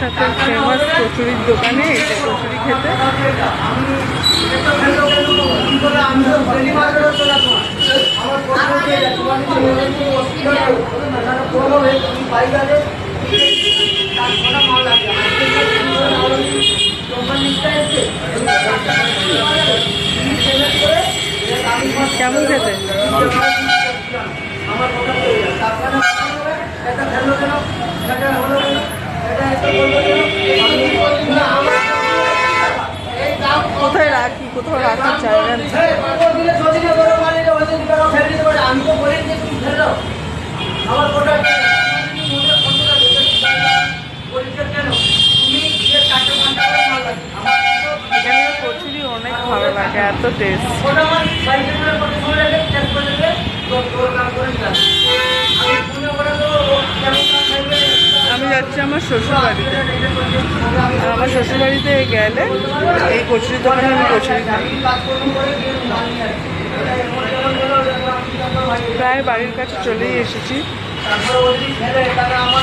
বারাসাতের ফেমাস কচুরির দোকানে এসে কচুরি খেতে। কেমন খেতে? কোথায় রাখি, কোথাও রাখার জায়গা নেই। এখানে কচুরি অনেক ভালো লাগে, এত টেস্ট। আমি যাচ্ছি আমার শ্বশুরবাড়িতে, আর আমার শ্বশুরবাড়িতে গেলে এই কচুরি দোকানে আমি কচুরি খাই। প্রায় বাড়ির কাছে চলেই এসেছি।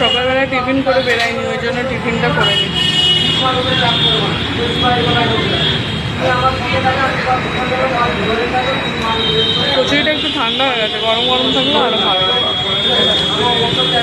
সকালবেলা টিফিন করে বেরাইনি, ওই জন্য টিফিনটা করে নিচ্ছি। কচুরিটা একটু ঠান্ডা হয়ে গেছে, গরম গরম থাকলে আরো ভালো লাগে।